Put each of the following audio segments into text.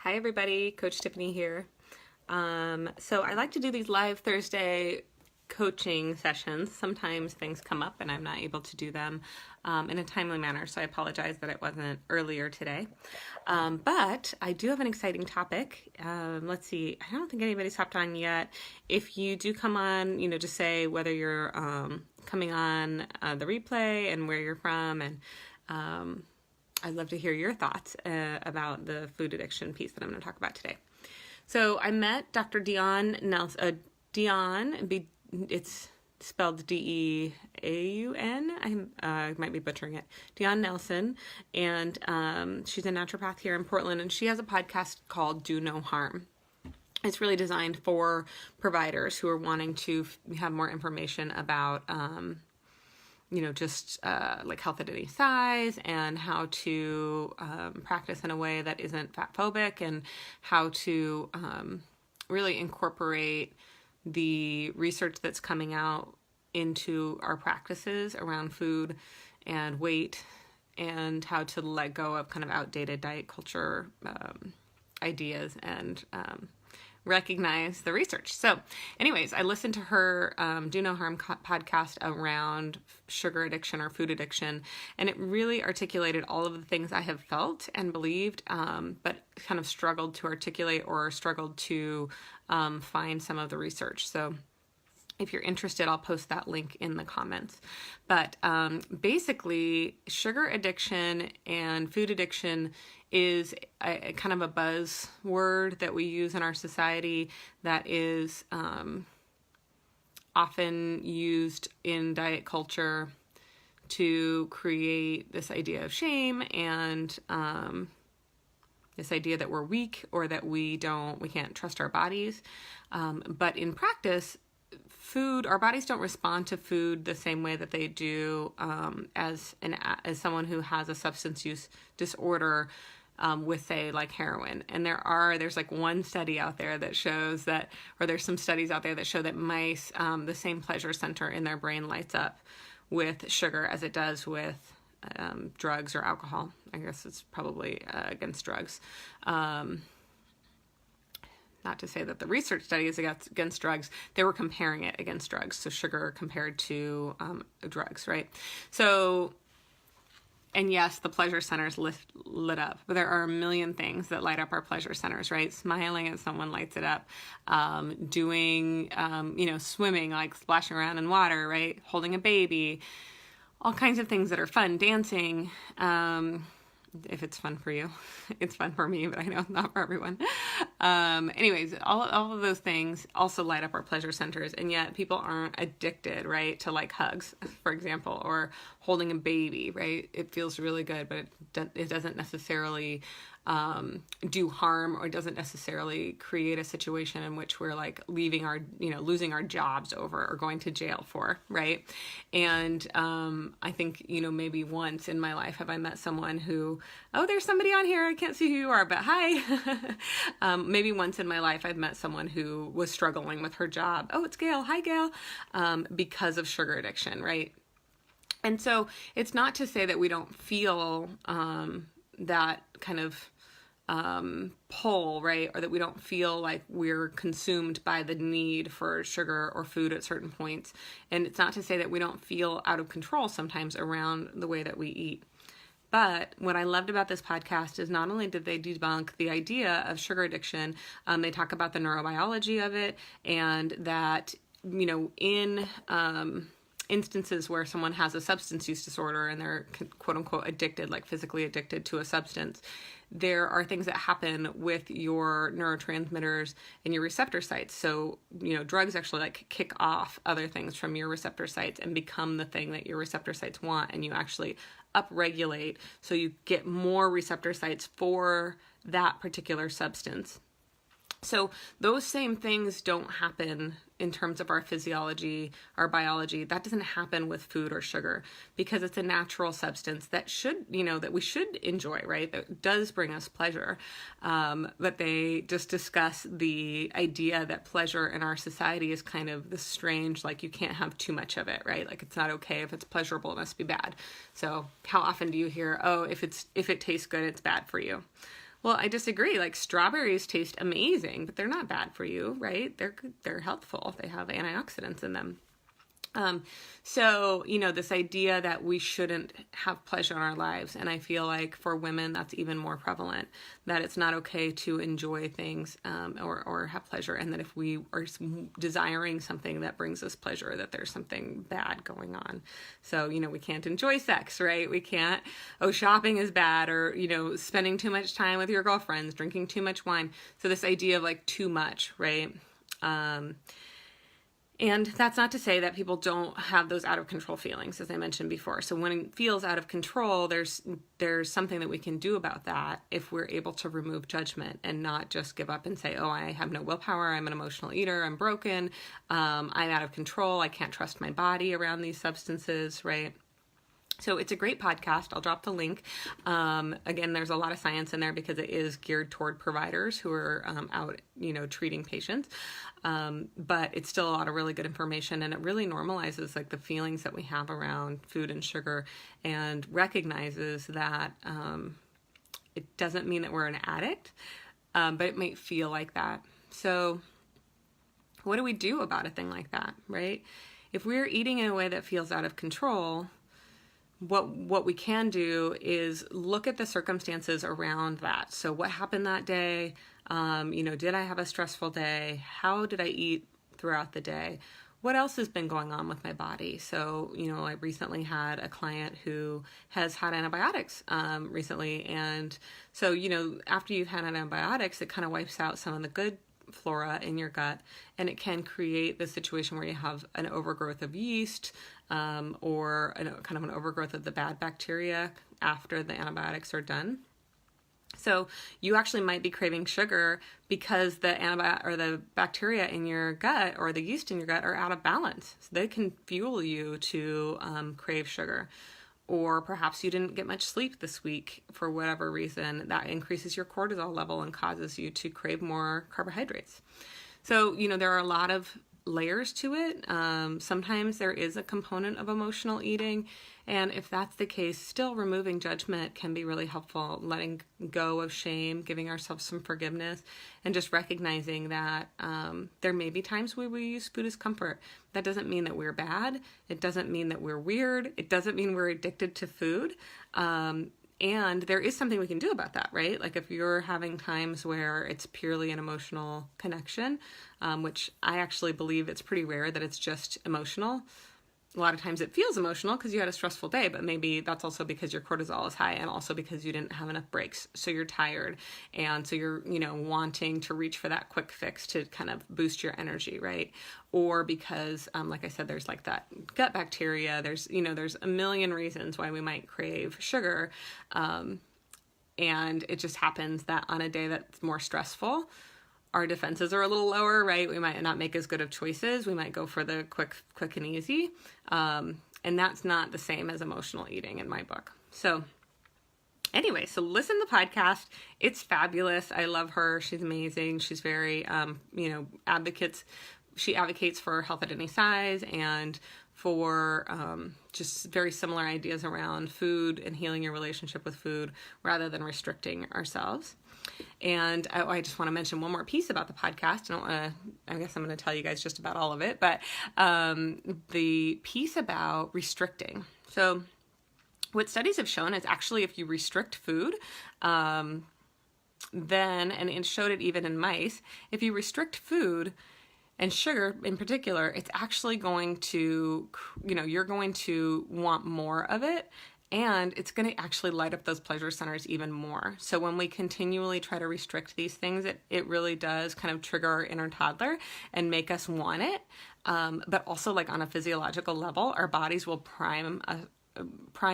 Hi everybody, Coach Tiffany here. So I like to do these live Thursday coaching sessions. Sometimes things come up and I'm not able to do them in a timely manner, so I apologize that it wasn't earlier today. But I do have an exciting topic. Let's see, I don't think anybody's hopped on yet. If you do come on, just say whether you're coming on the replay and where you're from, and I'd love to hear your thoughts about the food addiction piece that I'm going to talk about today. So I met Dr. Dion Nelson. It's spelled D-E-A-U-N. I might be butchering it. Dion Nelson, and she's a naturopath here in Portland, and she has a podcast called Do No Harm. It's really designed for providers who are wanting to have more information about like health at any size, and how to practice in a way that isn't fat phobic, and how to really incorporate the research that's coming out into our practices around food and weight, and how to let go of kind of outdated diet culture ideas and recognize the research. So anyways, I listened to her Do No Harm podcast around sugar addiction or food addiction, and it really articulated all of the things I have felt and believed, but kind of struggled to articulate or struggled to find some of the research. So if you're interested, I'll post that link in the comments. But basically, sugar addiction and food addiction is a kind of a buzzword that we use in our society that is often used in diet culture to create this idea of shame and this idea that we're weak or that we can't trust our bodies. But in practice, our bodies don't respond to food the same way that they do as someone who has a substance use disorder with, say, like heroin. And there's like one study out there that shows that, or there's some studies out there that show that mice, the same pleasure center in their brain lights up with sugar as it does with drugs or alcohol. I guess it's probably against drugs. Not to say that the research study is against drugs. They were comparing it against drugs. So sugar compared to drugs, right? So, and yes, the pleasure centers lit up, but there are a million things that light up our pleasure centers, right? Smiling at someone lights it up. Doing, swimming, like splashing around in water, right? Holding a baby, all kinds of things that are fun. Dancing, if it's fun for you. It's fun for me, but I know not for everyone. Anyways, all of those things also light up our pleasure centers, and yet people aren't addicted, right, to like hugs, for example, or holding a baby, right? It feels really good, but it doesn't necessarily do harm, or doesn't necessarily create a situation in which we're like losing our jobs over or going to jail for, right? And I think, maybe once in my life have I met someone who, oh, there's somebody on here, I can't see who you are, but hi. Maybe once in my life I've met someone who was struggling with her job. Oh, it's Gail. Hi, Gail. Because of sugar addiction, right? And so it's not to say that we don't feel that kind of pull, right? Or that we don't feel like we're consumed by the need for sugar or food at certain points. And it's not to say that we don't feel out of control sometimes around the way that we eat. But what I loved about this podcast is not only did they debunk the idea of sugar addiction, they talk about the neurobiology of it, and that, in instances where someone has a substance use disorder and they're quote unquote addicted, like physically addicted to a substance, there are things that happen with your neurotransmitters and your receptor sites. So, drugs actually like kick off other things from your receptor sites and become the thing that your receptor sites want, and you actually upregulate, so you get more receptor sites for that particular substance. So those same things don't happen in terms of our physiology, our biology. That doesn't happen with food or sugar, because it's a natural substance that that we should enjoy, right? That does bring us pleasure. But they just discuss the idea that pleasure in our society is kind of this strange, like you can't have too much of it, right? Like it's not okay. If it's pleasurable, it must be bad. So how often do you hear, oh, if it tastes good, it's bad for you? Well, I disagree. Like, strawberries taste amazing, but they're not bad for you, right? They're healthful. They have antioxidants in them. So, this idea that we shouldn't have pleasure in our lives, and I feel like for women that's even more prevalent, that it's not okay to enjoy things or have pleasure, and that if we are desiring something that brings us pleasure, that there's something bad going on. So, we can't enjoy sex, right? We can't, shopping is bad, or, spending too much time with your girlfriends, drinking too much wine. So this idea of like too much, right? And that's not to say that people don't have those out of control feelings, as I mentioned before. So when it feels out of control, there's something that we can do about that if we're able to remove judgment and not just give up and say, oh, I have no willpower, I'm an emotional eater, I'm broken, I'm out of control, I can't trust my body around these substances, right? So it's a great podcast. I'll drop the link. Again, there's a lot of science in there because it is geared toward providers who are out, treating patients. But it's still a lot of really good information, and it really normalizes like the feelings that we have around food and sugar, and recognizes that it doesn't mean that we're an addict, but it might feel like that. So what do we do about a thing like that, right? If we're eating in a way that feels out of control, what we can do is look at the circumstances around that. So what happened that day? Did I have a stressful day? How did I eat throughout the day? What else has been going on with my body? So, I recently had a client who has had antibiotics recently. And so, after you've had antibiotics, it kind of wipes out some of the good flora in your gut, and it can create the situation where you have an overgrowth of yeast or kind of an overgrowth of the bad bacteria after the antibiotics are done. So you actually might be craving sugar because the antibiotic or the bacteria in your gut or the yeast in your gut are out of balance. So they can fuel you to crave sugar. Or perhaps you didn't get much sleep this week for whatever reason. That increases your cortisol level and causes you to crave more carbohydrates. So, there are a lot of layers to it. Sometimes there is a component of emotional eating. And if that's the case, still removing judgment can be really helpful. Letting go of shame, giving ourselves some forgiveness, and just recognizing that there may be times where we use food as comfort. That doesn't mean that we're bad. It doesn't mean that we're weird. It doesn't mean we're addicted to food. And there is something we can do about that, right? Like if you're having times where it's purely an emotional connection, which I actually believe it's pretty rare that it's just emotional. A lot of times it feels emotional because you had a stressful day, but maybe that's also because your cortisol is high and also because you didn't have enough breaks. So you're tired. And so you're, wanting to reach for that quick fix to kind of boost your energy, right? Or because, like I said, there's like that gut bacteria. There's a million reasons why we might crave sugar. And it just happens that on a day that's more stressful, our defenses are a little lower, right? We might not make as good of choices. We might go for the quick and easy. And that's not the same as emotional eating in my book. So anyway, so listen to the podcast. It's fabulous. I love her. She's amazing. She's very, she advocates for health at any size and for just very similar ideas around food and healing your relationship with food rather than restricting ourselves. And I just want to mention one more piece about the podcast. I guess I'm going to tell you guys just about all of it, but the piece about restricting. So what studies have shown is actually if you restrict food, then, and it showed it even in mice, if you restrict food, and sugar in particular, it's actually going to, you're going to want more of it, and it's going to actually light up those pleasure centers even more. So when we continually try to restrict these things, it really does kind of trigger our inner toddler and make us want it. But also like on a physiological level, our bodies will prime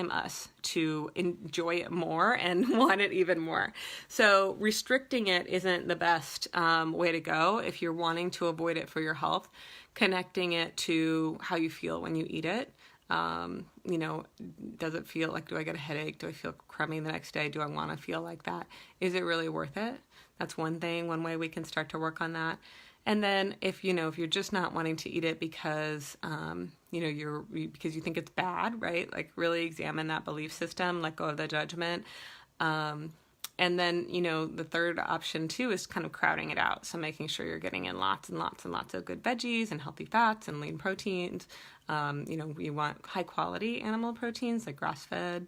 us to enjoy it more and want it even more. So restricting it isn't the best way to go if you're wanting to avoid it for your health. Connecting it to how you feel when you eat it. Does it feel like, do I get a headache? Do I feel crummy the next day? Do I want to feel like that? Is it really worth it? That's one way we can start to work on that. And then if you're just not wanting to eat it because, because you think it's bad, right? Like really examine that belief system, let go of the judgment. And then, you know, the third option too is kind of crowding it out. So making sure you're getting in lots and lots and lots of good veggies and healthy fats and lean proteins. You know, you want high quality animal proteins like grass-fed,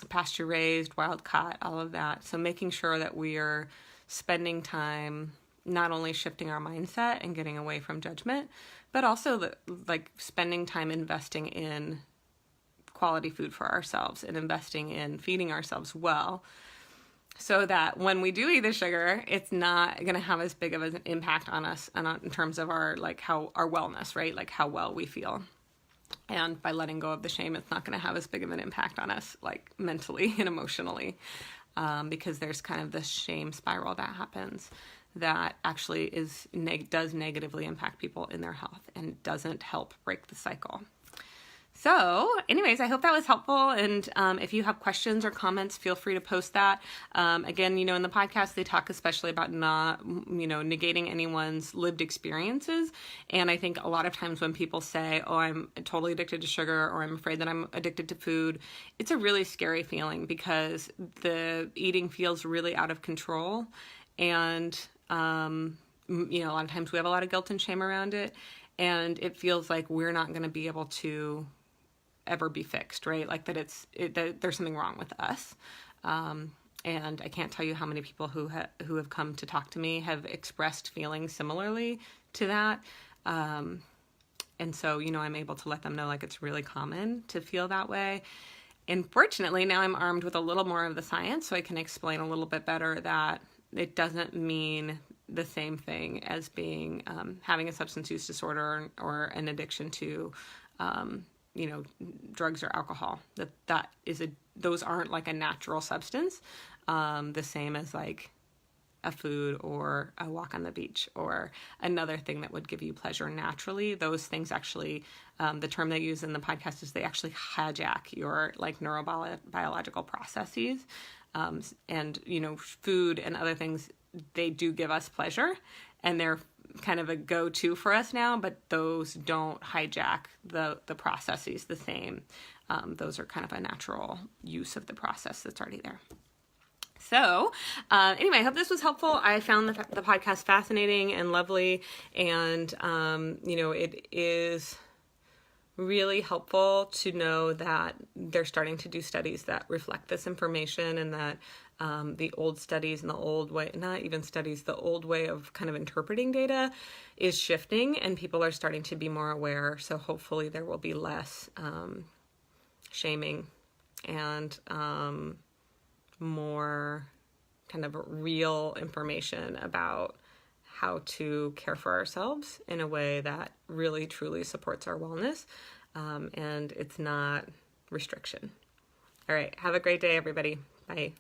pasture raised, wild caught, all of that. So making sure that we are spending time not only shifting our mindset and getting away from judgment, but also like spending time investing in quality food for ourselves and investing in feeding ourselves well, so that when we do eat the sugar, it's not going to have as big of an impact on us and in terms of our, like, how our wellness, right? Like how well we feel. And by letting go of the shame, it's not going to have as big of an impact on us, like mentally and emotionally, because there's kind of this shame spiral that happens that actually does negatively impact people in their health and doesn't help break the cycle. So anyways, I hope that was helpful. And if you have questions or comments, feel free to post that. Again, you know, in the podcast, they talk especially about not, you know, negating anyone's lived experiences. And I think a lot of times when people say, oh, I'm totally addicted to sugar, or I'm afraid that I'm addicted to food, it's a really scary feeling because the eating feels really out of control. And, you know, a lot of times we have a lot of guilt and shame around it. And it feels like we're not going to be able to ever be fixed, right? Like that that there's something wrong with us. And I can't tell you how many people who have come to talk to me have expressed feelings similarly to that. And so, you know, I'm able to let them know, like, it's really common to feel that way. And fortunately, now I'm armed with a little more of the science, so I can explain a little bit better that it doesn't mean the same thing as being having a substance use disorder or an addiction to you know, drugs or alcohol. Those aren't like a natural substance, the same as like a food or a walk on the beach or another thing that would give you pleasure naturally. Those things actually, the term they use in the podcast is they actually hijack your like neurobiological processes. And, you know, food and other things, they do give us pleasure and they're kind of a go-to for us now, but those don't hijack the processes the same. Those are kind of a natural use of the process that's already there. So anyway, I hope this was helpful. I found the podcast fascinating and lovely. And, you know, it is really helpful to know that they're starting to do studies that reflect this information, and that the old studies and the old way, not even studies, the old way of kind of interpreting data is shifting and people are starting to be more aware. So hopefully there will be less shaming and more kind of real information about how to care for ourselves in a way that really truly supports our wellness, and it's not restriction. All right, have a great day, everybody. Bye.